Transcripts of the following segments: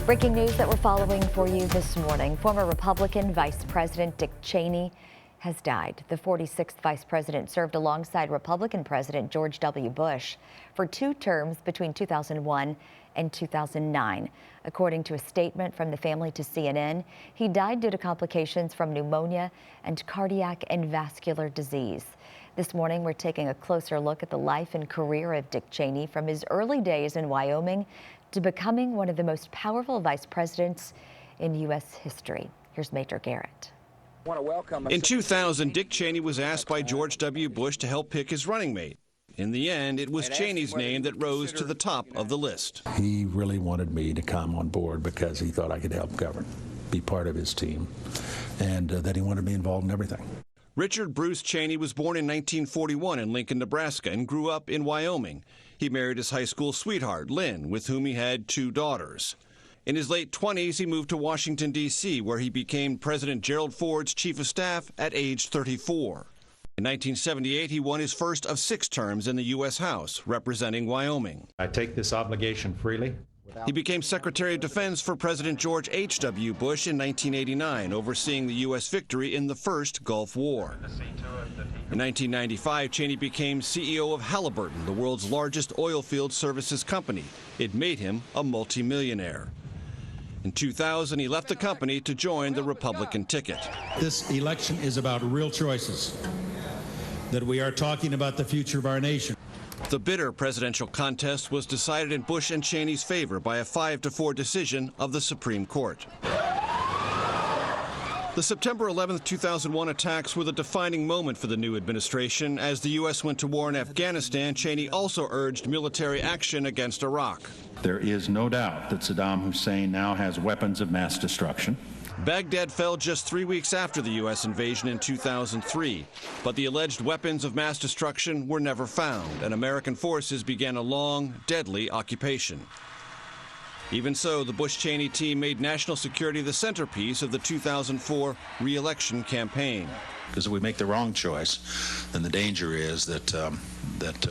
Breaking news that we're following for you this morning. Former Republican Vice President Dick Cheney has died. The 46th Vice President served alongside Republican President George W. Bush for 2 terms between 2001 and 2009. According to a statement from the family to CNN, he died due to complications from pneumonia and cardiac and vascular disease. This morning, we're taking a closer look at the life and career of Dick Cheney from his early days in Wyoming to becoming one of the most powerful vice presidents in U.S. history. Here's Major Garrett. In 2000, Dick Cheney was asked by George W. Bush to help pick his running mate. In the end, it was Cheney's name that rose to the top of the list. He really wanted me to come on board because he thought I could help govern, be part of his team, and that he wanted me involved in everything. Richard Bruce Cheney was born in 1941 in Lincoln, Nebraska, and grew up in Wyoming. He married his high school sweetheart, Lynn, with whom he had 2 daughters. In his late 20s, he moved to Washington, D.C., where he became President Gerald Ford's chief of staff at age 34. In 1978, he won his first of 6 terms in the U.S. House, representing Wyoming. I take this obligation freely. He became Secretary of Defense for President George H.W. Bush in 1989, overseeing the U.S. victory in the First Gulf War. In 1995, Cheney became CEO of Halliburton, the world's largest oilfield services company. It made him a multimillionaire. In 2000, he left the company to join the Republican ticket. This election is about real choices, that we are talking about the future of our nation. The bitter presidential contest was decided in Bush and Cheney's favor by a 5-4 decision of the Supreme Court. The September 11, 2001 attacks were the defining moment for the new administration. As the U.S. went to war in Afghanistan, Cheney also urged military action against Iraq. There is no doubt that Saddam Hussein now has weapons of mass destruction. Baghdad fell just 3 weeks after the U.S. invasion in 2003, but the alleged weapons of mass destruction were never found, and American forces began a long, deadly occupation. Even so, the Bush-Cheney team made national security the centerpiece of the 2004 re-election campaign. Because if we make the wrong choice, then the danger is that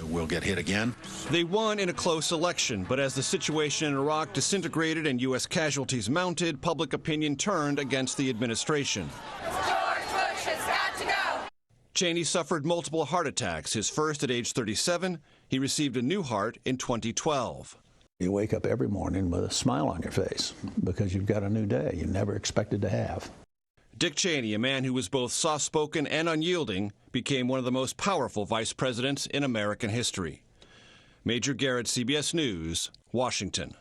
we'll get hit again. They won in a close election, but as the situation in Iraq disintegrated and U.S. casualties mounted, public opinion turned against the administration. George Bush has got to go! Cheney suffered multiple heart attacks, his first at age 37. He received a new heart in 2012. You wake up every morning with a smile on your face because you've got a new day you never expected to have. Dick Cheney, a man who was both soft-spoken and unyielding, became one of the most powerful vice presidents in American history. Major Garrett, CBS News, Washington.